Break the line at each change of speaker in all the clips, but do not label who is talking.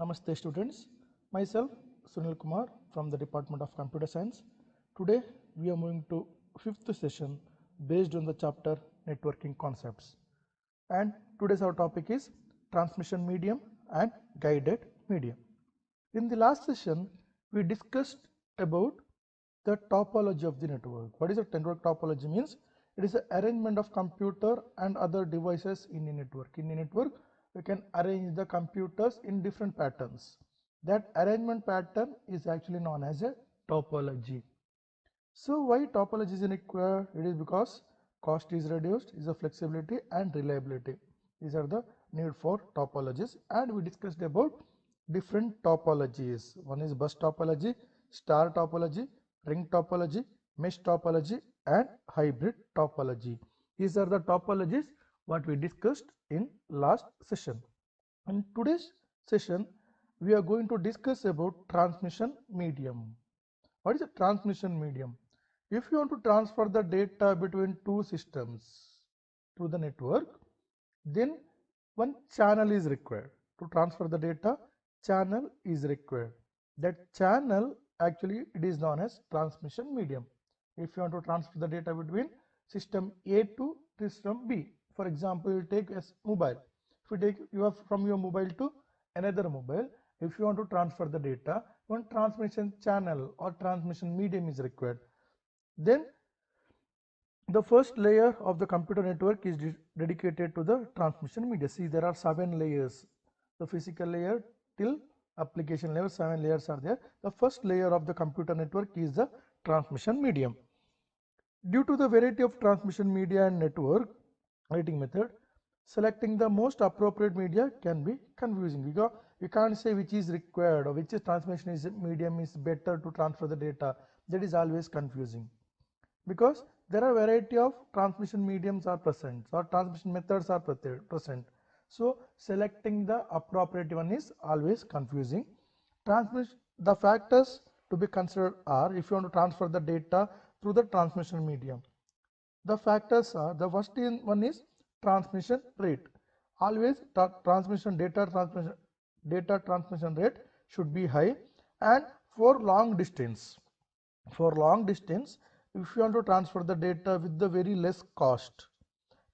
Namaste students, myself Sunil Kumar from the Department of Computer Science. Today we are moving to fifth session based on the chapter networking concepts. And today's our topic is transmission medium and guided medium. In the last session we discussed about the topology of the network. What is a network topology means? It is an arrangement of computer and other devices in a network. In a network we can arrange the computers in different patterns. That arrangement pattern is actually known as a topology. So why topology is required? It is because cost is reduced, is a flexibility and reliability. These are the need for topologies, and we discussed about different topologies. One is bus topology, star topology, ring topology, mesh topology and hybrid topology. These are the topologies what we discussed in last session. In today's session we are going to discuss about transmission medium. What is a transmission medium? If you want to transfer the data between two systems through the network, then one channel is required. To transfer the data, channel is required. That channel actually it is known as transmission medium. If you want to transfer the data between system A to system B, for example, you take as mobile. If you take from your mobile to another mobile, if you want to transfer the data, one transmission channel or transmission medium is required. Then the first layer of the computer network is dedicated to the transmission media. See, there are 7 layers. The physical layer till application layer, 7 layers are there. The first layer of the computer network is the transmission medium. Due to the variety of transmission media and network writing method, selecting the most appropriate media can be confusing because you can't say which is required or which is transmission is medium is better to transfer the data. That is always confusing because there are variety of transmission mediums are present or transmission methods are present. So selecting the appropriate one is always confusing. The factors to be considered are, if you want to transfer the data through the transmission medium, the factors are, the first one is transmission rate. Always data transmission rate should be high. And for long distance, if you want to transfer the data with the very less cost,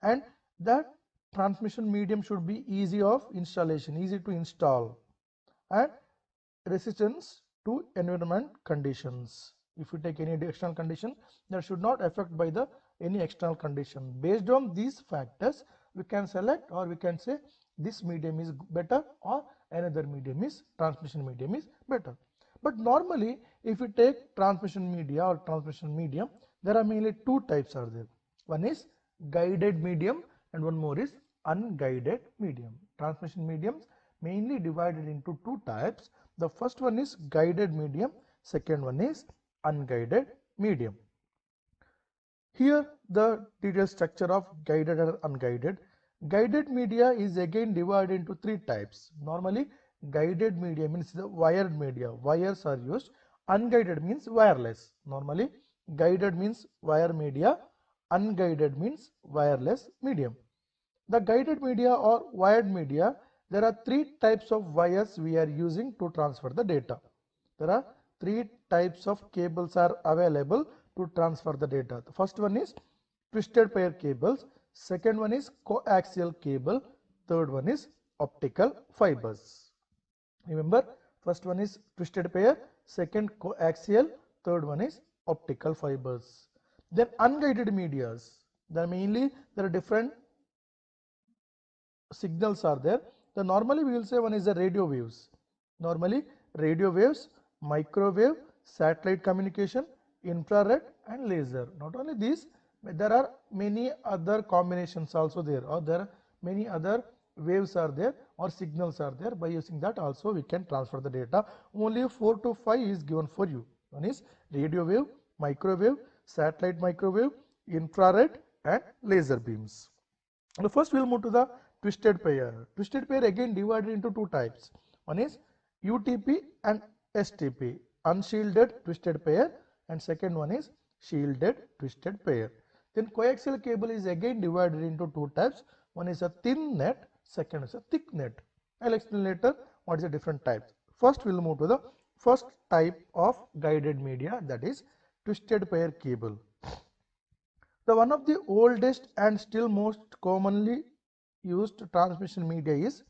and that transmission medium should be easy of installation, easy to install, and resistance to environment conditions. If you take any external condition, that should not affect by the any external condition. Based on these factors, we can select or we can say this medium is better or another medium is transmission medium is better. But normally if you take transmission media or transmission medium, there are mainly two types are there. One is guided medium and one more is unguided medium. Transmission mediums mainly divided into two types. The first one is guided medium, second one is unguided medium. Here the detailed structure of guided and unguided. Guided media is again divided into three types. Normally guided media means the wired media, wires are used. Unguided means wireless. Normally guided means wire media, unguided means wireless medium. The guided media or wired media, there are three types of wires we are using to transfer the data. There are three types of cables are available to transfer the data. The first one is twisted pair cables, second one is coaxial cable, third one is optical fibers. Remember, first one is twisted pair, second coaxial, third one is optical fibers. Then unguided medias, there are different signals are there. The normally we will say one is the radio waves. Normally radio waves, microwave, satellite communication, infrared and laser. Not only these, there are many other combinations also there, or there are many other waves are there or signals are there. By using that also we can transfer the data. Only 4 to 5 is given for you. One is radio wave, microwave, satellite microwave, infrared and laser beams. Now first we will move to the twisted pair. Twisted pair again divided into two types. One is UTP and STP, unshielded twisted pair, and second one is shielded twisted pair. Then coaxial cable is again divided into two types. One is a thin net, second is a thick net. I'll explain later what is the different types. First we'll move to the first type of guided media, that is twisted pair cable. The one of the oldest and still most commonly used transmission media is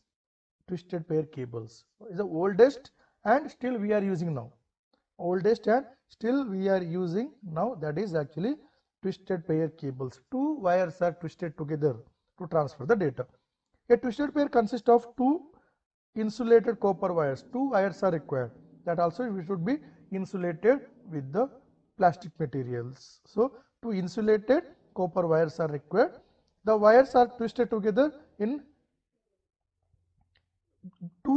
twisted pair cables. Is the oldest and still we are using now. Oldest and still we are using now, that is actually twisted pair cables. Two wires are twisted together to transfer the data. A twisted pair consists of two insulated copper wires. Two wires are required. That also we should be insulated with the plastic materials. So two insulated copper wires are required. The wires are twisted together in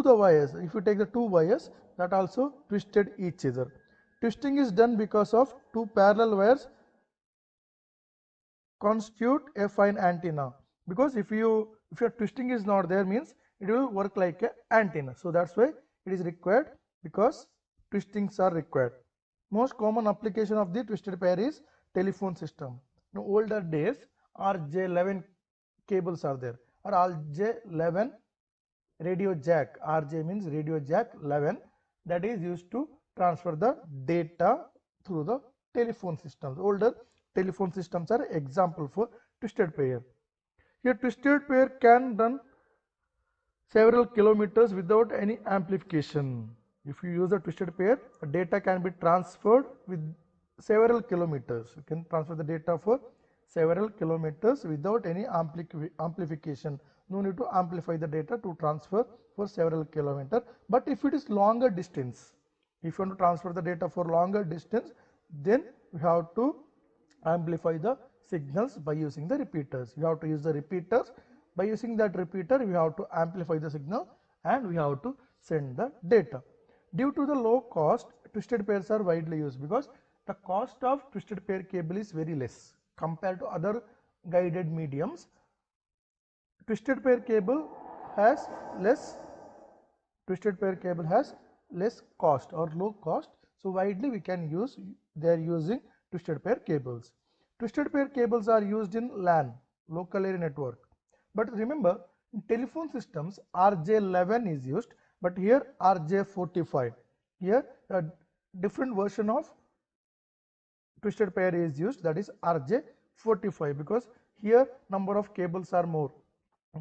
the wires. If you take the two wires, that also twisted each other. Twisting is done because of two parallel wires constitute a fine antenna. Because if your twisting is not there, means it will work like a antenna. So that's why it is required, because twistings are required. Most common application of the twisted pair is telephone system. Now older days RJ11 cables are there, or RJ11 radio jack. RJ means radio jack 11, that is used to transfer the data through the telephone systems. Older telephone systems are example for twisted pair. Here twisted pair can run several kilometers without any amplification. If you use a twisted pair, the data can be transferred with several kilometers. You can transfer the data for several kilometers without any amplification. No need to amplify the data to transfer for several kilometers. But if it is longer distance, if you want to transfer the data for longer distance, then we have to amplify the signals by using the repeaters. You have to use the repeaters. By using that repeater, we have to amplify the signal and we have to send the data. Due to the low cost, twisted pairs are widely used, because the cost of twisted pair cable is very less compared to other guided mediums. Twisted pair cable has less cost or low cost, so widely we can use, they are using twisted pair cables. Twisted pair cables are used in LAN, local area network. But remember, in telephone systems RJ11 is used, but here RJ45. Here a different version of twisted pair is used, that is RJ45, because here number of cables are more.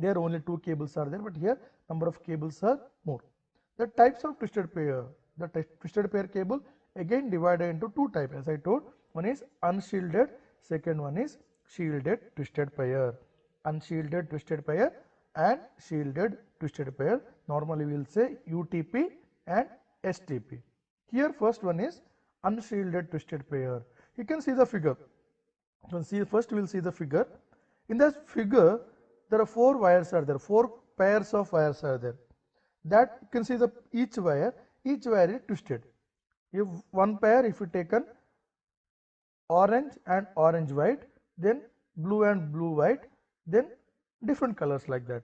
There only two cables are there, but here number of cables are more. The types of twisted pair. The twisted pair cable again divided into two types, as I told. One is unshielded, second one is shielded twisted pair. Unshielded twisted pair and shielded twisted pair. Normally we will say UTP and STP. Here first one is unshielded twisted pair. You can see the figure. First we will see the figure. In this figure, there are four wires are there. Four pairs of wires are there. That you can see the each wire is twisted. If one pair, if you taken orange and orange white, then blue and blue white, then different colors like that.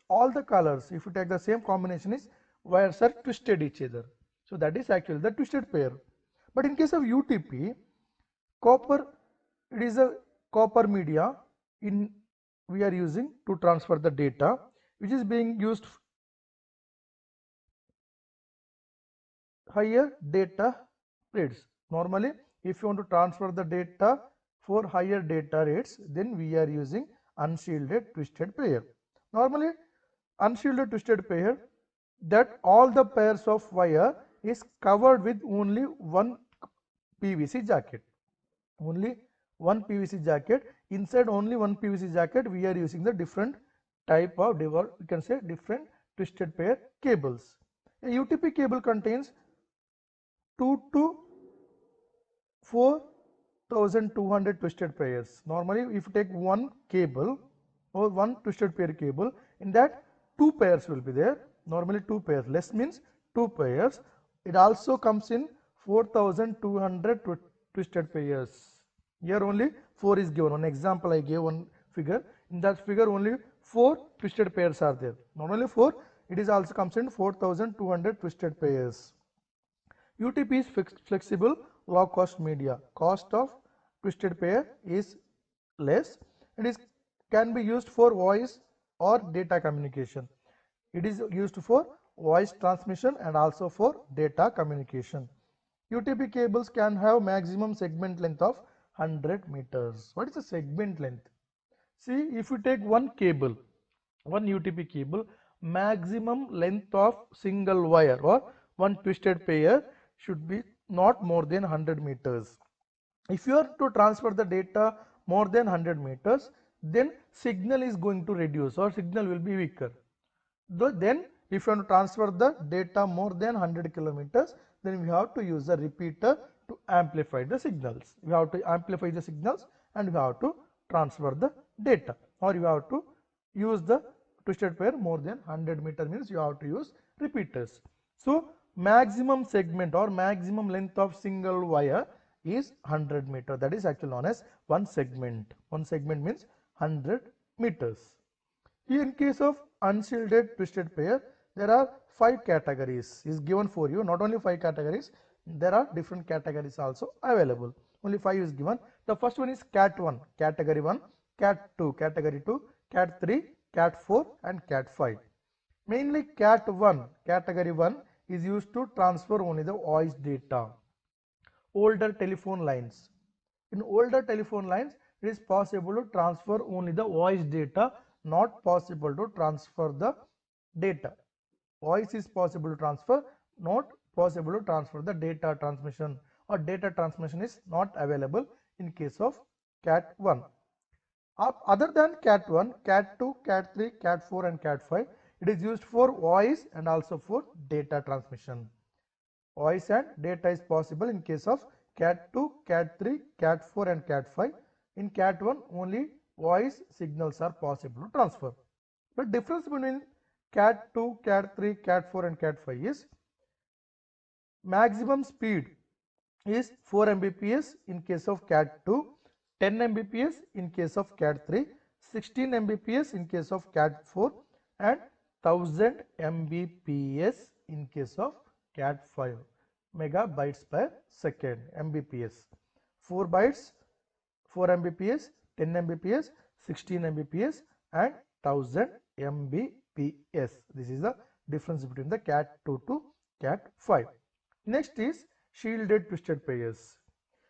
All the colors, if you take the same combination, is wires are twisted each other. So that is actually the twisted pair. But in case of UTP, copper, it is a copper media we are using to transfer the data, which is being used higher data rates. Normally, if you want to transfer the data for higher data rates, then we are using unshielded twisted pair. Normally, unshielded twisted pair, that all the pairs of wire is covered with only one PVC jacket. Only one PVC jacket. Inside only one PVC jacket, we are using the different type of, you can say, different twisted pair cables. A UTP cable contains 2 to 4,200 twisted pairs. Normally, if you take one cable or one twisted pair cable, in that two pairs will be there. Normally two pairs. Less means two pairs. It also comes in 4,200 twisted pairs. Here only 4 is given. One example I gave one figure. In that figure only 4 twisted pairs are there. Not only 4, it is also comes in 4,200 twisted pairs. UTP is flexible, low cost media. Cost of twisted pair is less. It can be used for voice or data communication. It is used for voice transmission and also for data communication. UTP cables can have maximum segment length of 100 meters. What is the segment length? See, if you take one cable, one UTP cable, maximum length of single wire or one twisted pair should be not more than 100 meters. If you are to transfer the data more than 100 meters, then signal is going to reduce or signal will be weaker. Then if you want to transfer the data more than 100 kilometers, then we have to use a repeater to amplify the signals. We have to amplify the signals and we have to transfer the data, or you have to use the twisted pair more than 100 meter means you have to use repeaters. So maximum segment or maximum length of single wire is 100 meter. That is actually known as one segment. One segment means 100 meters. Here in case of unshielded twisted pair, there are 5 categories is given for you. Not only 5 categories, there are different categories also available. Only 5 is given. The first one is Cat 1, category 1, Cat 2, category 2, Cat 3, Cat 4 and Cat 5. Mainly Cat 1, category 1 is used to transfer only the voice data. Older telephone lines. In older telephone lines, it is possible to transfer only the voice data, not possible to transfer the data. Voice is possible to transfer, not possible to transfer the data transmission, or data transmission is not available in case of Cat 1. Other than Cat 1, Cat 2, Cat 3, Cat 4 and Cat 5, it is used for voice and also for data transmission. Voice and data is possible in case of Cat 2, Cat 3, Cat 4 and Cat 5. In Cat 1, only voice signals are possible to transfer. The difference between Cat 2, Cat 3, Cat 4 and Cat 5 is maximum speed is 4 Mbps in case of Cat 2, 10 Mbps in case of Cat 3, 16 Mbps in case of Cat 4 and 1000 Mbps in case of Cat 5, megabytes per second, Mbps. 4 bytes, 4 Mbps, 10 Mbps, 16 Mbps and 1000 Mbps. This is the difference between the Cat 2 to Cat 5. Next is shielded twisted pairs.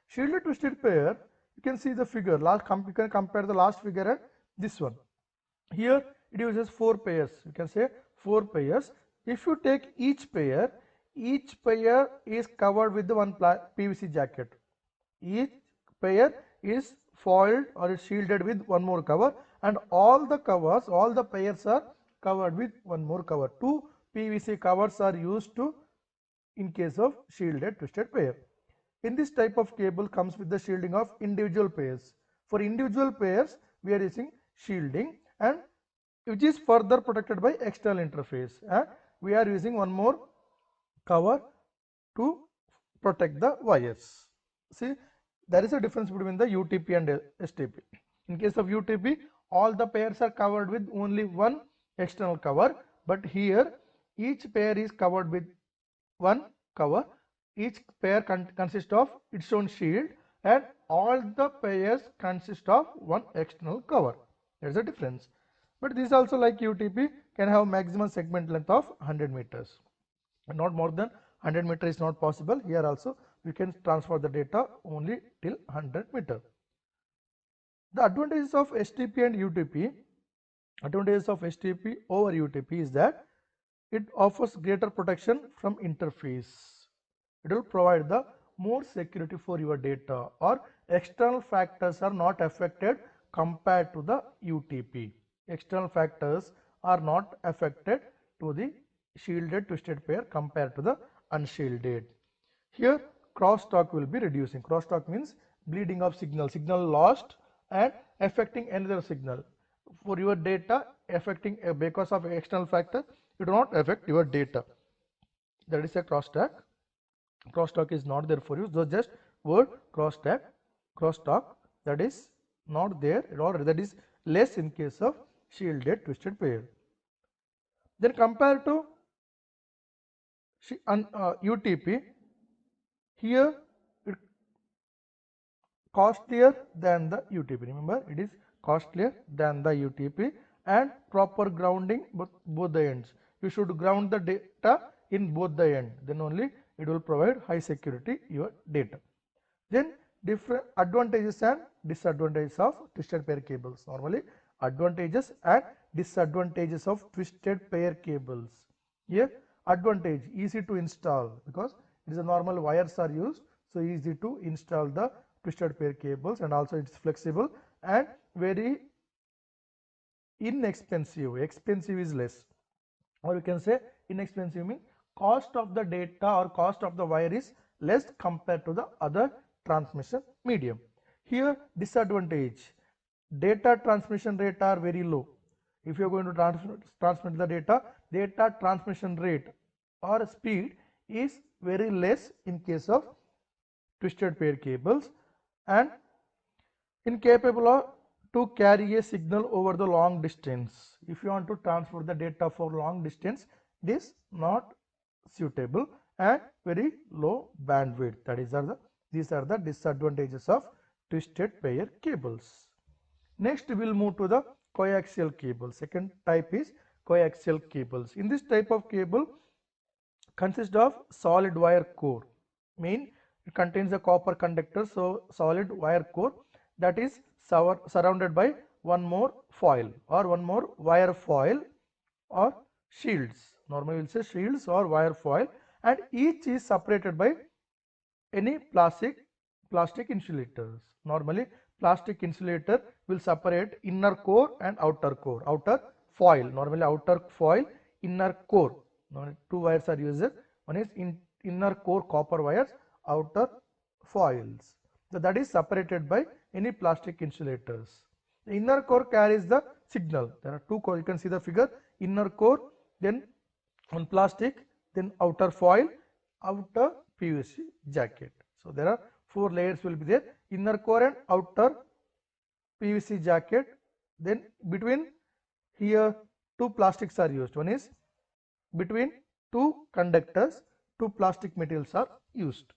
Shielded twisted pair, you can see the figure. You can compare the last figure and this one. Here it uses 4 pairs. You can say 4 pairs. If you take each pair is covered with the one PVC jacket. Each pair is foiled or is shielded with one more cover, and all the pairs are covered with one more cover. 2 PVC covers are used to in case of shielded twisted pair. In this type of cable comes with the shielding of individual pairs. For individual pairs, we are using shielding, and which is further protected by external interface, and we are using one more cover to protect the wires. See, there is a difference between the UTP and STP. In case of UTP, all the pairs are covered with only one external cover, but here each pair is covered with one cover. Each pair consists of its own shield, and all the pairs consist of one external cover. There is a difference. But this also, like UTP, can have maximum segment length of 100 meters. Not more than 100 meter is not possible. Here also we can transfer the data only till 100 meter. The advantages of STP and UTP, advantages of STP over UTP is that it offers greater protection from interface. It will provide the more security for your data, or external factors are not affected compared to the UTP. External factors are not affected to the shielded twisted pair compared to the unshielded. Here crosstalk will be reducing. Crosstalk means bleeding of signal lost and affecting another signal. For your data affecting because of external factor, it will not affect your data. That is a crosstalk. Crosstalk is not there for you. So just word crosstalk, that is not there, or that is less in case of shielded twisted pair. Then compared to UTP, here it costlier than the UTP. Remember, it is costlier than the UTP, and proper grounding both the ends. you should ground the data in both the end, then only it will provide high security your data. Then different advantages and disadvantages of twisted pair cables. Normally advantages and disadvantages of twisted pair cables. Here advantage, easy to install because it is a normal wires are used, so easy to install the twisted pair cables, and also it's flexible and very inexpensive. Expensive is less, or you can say inexpensive means cost of the data or cost of the wire is less compared to the other transmission medium. Here disadvantage, data transmission rate are very low. If you are going to transmit the data transmission rate or speed is very less in case of twisted pair cables, and incapable of to carry a signal over the long distance. If you want to transfer the data for long distance, it is not suitable and very low bandwidth. These are the disadvantages of twisted pair cables. Next we will move to the coaxial cable. Second type is coaxial cables. In this type of cable consists of solid wire core. It contains a copper conductor, so solid wire core that is surrounded by one more foil or one more wire foil or shields. Normally we will say shields or wire foil, and each is separated by any plastic insulators. Normally plastic insulator will separate inner core and outer core, outer foil. Normally outer foil, inner core. Normally two wires are used. One is inner core copper wires, outer foils. So that is separated by any plastic insulators. The inner core carries the signal. There are two core. You can see the figure. Inner core, then one plastic, then outer foil, outer PVC jacket. So there are four layers will be there. Inner core and outer PVC jacket. Then between here two plastics are used. One is between two conductors, two plastic materials are used.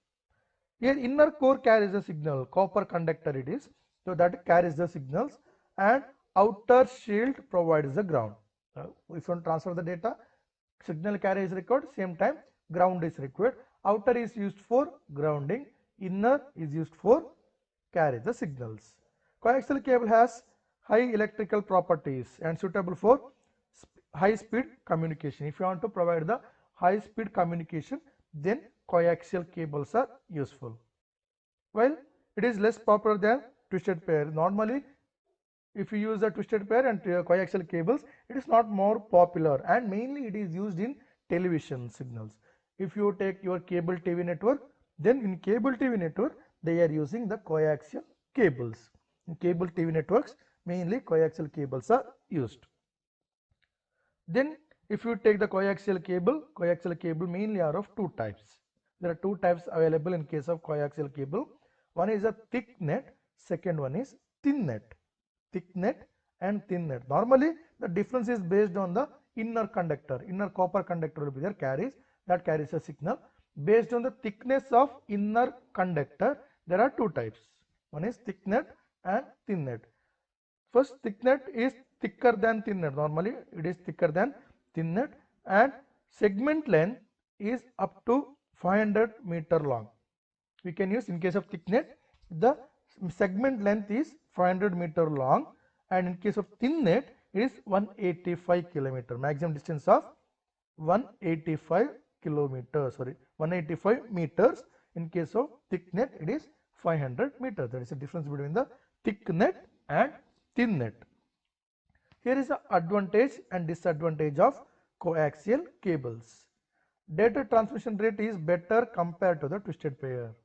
Here inner core carries the signal, copper conductor it is, so that carries the signals, and outer shield provides the ground. If you want to transfer the data, signal carry is required, same time ground is required. Outer is used for grounding, inner is used for carry the signals. Coaxial cable has high electrical properties and suitable for high speed communication. If you want to provide the high speed communication, then coaxial cables are useful. While it is less popular than twisted pair. Normally if you use the twisted pair and coaxial cables, it is not more popular, and mainly it is used in television signals. If you take your cable TV network, then in cable TV network they are using the coaxial cables. In cable TV networks mainly coaxial cables are used. Then if you take the coaxial cable mainly are of two types. There are two types available in case of coaxial cable. One is a thick net, second one is thin net. Thick net and thin net. Normally the difference is based on the inner conductor. Inner copper conductor will be there, carries a signal. Based on the thickness of inner conductor, there are two types. One is thick net and thin net. First, thick net is thicker than thin net. Normally it is thicker than thin net, and segment length is up to 500 meter long. We can use in case of thick net, the segment length is 500 meter long, and in case of thin net it is 185 kilometer. Maximum distance of 185 meters. In case of thick net it is 500 meters. There is a difference between the thick net and thin net. Here is the advantage and disadvantage of coaxial cables. Data transmission rate is better compared to the twisted pair.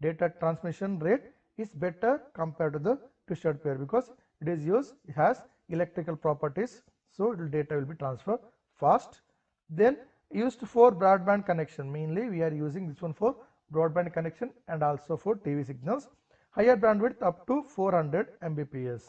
Data transmission rate is better compared to the twisted pair because it has electrical properties, so data will be transferred fast. Then used for broadband connection, mainly we are using this one for broadband connection and also for TV signals. Higher bandwidth up to 400 Mbps.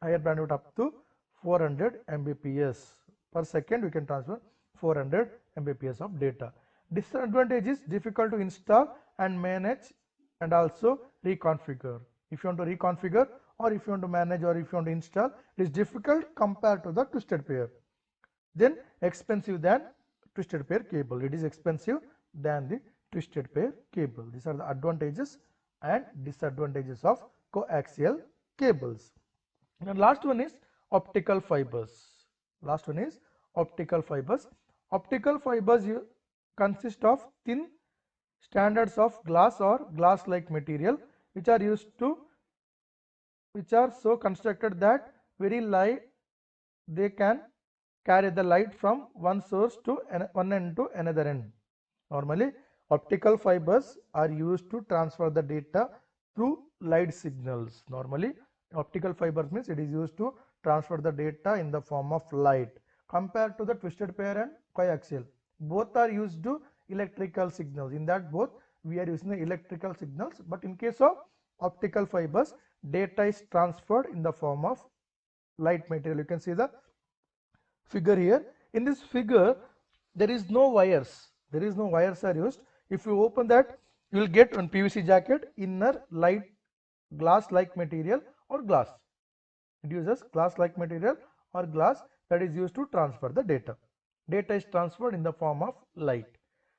Higher bandwidth up to 400 Mbps per second, we can transfer 400 Mbps of data. Disadvantage is difficult to install and manage and also reconfigure. If you want to reconfigure, or if you want to manage, or if you want to install, it is difficult compared to the twisted pair. then expensive than twisted pair cable. It is expensive than the twisted pair cable. These are the advantages and disadvantages of coaxial cables. And last one is optical fibers. Last one is optical fibers. Optical fibers consist of thin standards of glass or glass-like material which are so constructed that very light they can carry the light from one source to one end to another end. Normally, optical fibers are used to transfer the data through light signals. Normally, optical fibers means it is used to transfer the data in the form of light compared to the twisted pair and coaxial. Both are used to electrical signals. In that both we are using the electrical signals, but in case of optical fibers, data is transferred in the form of light material. You can see the figure here. In this figure, there is no wires. There is no wires are used. If you open that, you will get one PVC jacket, inner light glass-like material or glass. It uses glass-like material or glass that is used to transfer the data. Data is transferred in the form of light.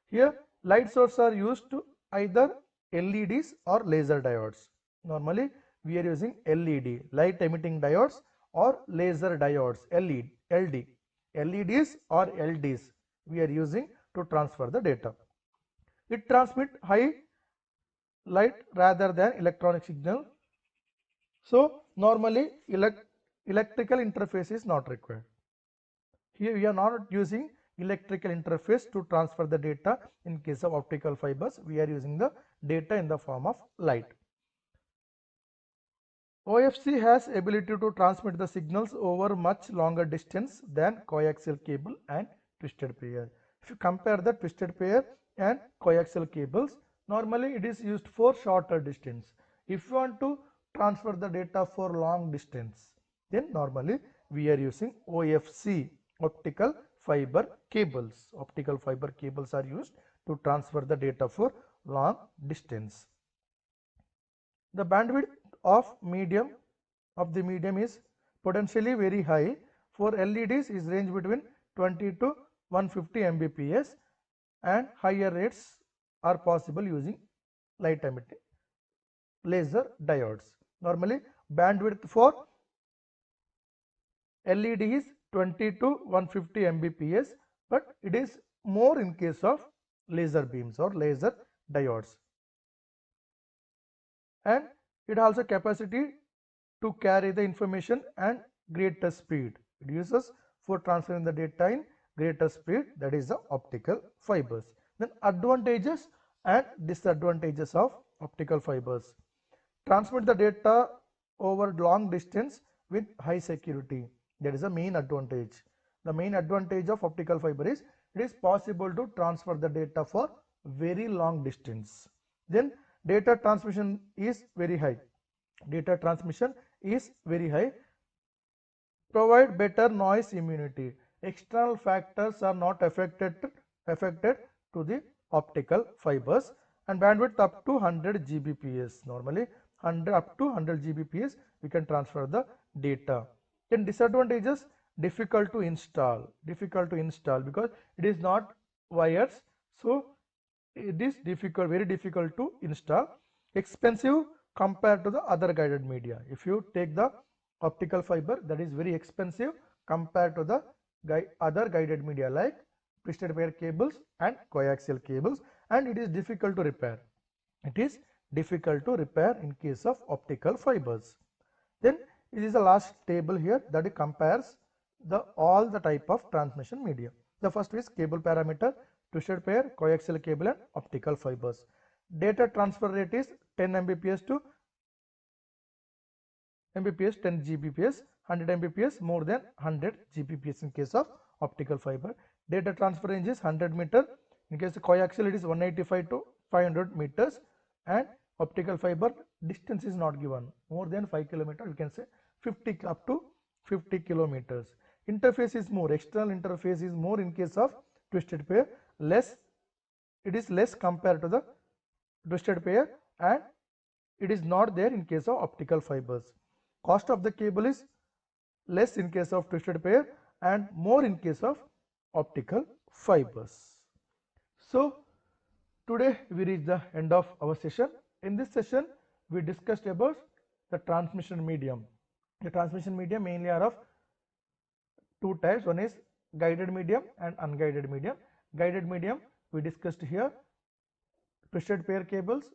Here, light sources are used to either LEDs or laser diodes. Normally, we are using LED, light emitting diodes, or laser diodes, LD. LEDs or LDs we are using to transfer the data. It transmits high light rather than electronic signal. So normally electrical interface is not required. Here we are not using electrical interface to transfer the data. In case of optical fibers, we are using the data in the form of light. OFC has ability to transmit the signals over much longer distance than coaxial cable and twisted pair. If you compare the twisted pair and coaxial cables, normally it is used for shorter distance. If you want to transfer the data for long distance, then normally we are using OFC, optical fiber cables. Optical fiber cables are used to transfer the data for long distance. The bandwidth of the medium is potentially very high. For LEDs is range between 20 to 150 Mbps, and higher rates are possible using light emitting laser diodes. Normally bandwidth for LED is 20 to 150 Mbps, but it is more in case of laser beams or laser diodes. And it also capacity to carry the information and greater speed. It uses for transferring the data in greater speed, that is the optical fibers. Then advantages and disadvantages of optical fibers. Transmit the data over long distance with high security. That is the main advantage. The main advantage of optical fiber is it is possible to transfer the data for very long distance. Then data transmission is very high. Data transmission is very high. Provide better noise immunity. External factors are not affected to the optical fibers, and bandwidth up to 100 Gbps. Normally up to 100 Gbps we can transfer the data. Then disadvantages: difficult to install. Difficult to install because it is not wires, so it is difficult, very difficult to install. Expensive compared to the other guided media. If you take the optical fiber, that is very expensive compared to the other guided media like twisted pair cables and coaxial cables, and it is difficult to repair. It is difficult to repair in case of optical fibers. Then it is the last table here that compares all the type of transmission media. The first is cable parameter, twisted pair, coaxial cable and optical fibers. Data transfer rate is 10 Mbps to 10 Gbps, 100 Mbps, more than 100 Gbps in case of optical fiber. Data transfer range is 100 meter. In case of coaxial it is 185 to 500 meters, and optical fiber distance is not given. More than 5 km, you can say 50 up to 50 kilometers. Interface is more. External interface is more in case of twisted pair. It is less compared to the twisted pair, and it is not there in case of optical fibers. Cost of the cable is less in case of twisted pair, and more in case of optical fibers. So today we reach the end of our session. In this session we discussed about the transmission medium. The transmission medium mainly are of two types. One is guided medium and unguided medium. Guided medium we discussed here twisted pair cables,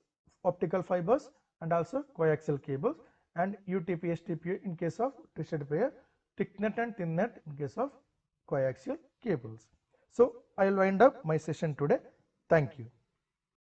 optical fibers and also coaxial cables, and UTP STP in case of twisted pair, thick net and thin net in case of coaxial cables. So I will wind up my session today. Thank you.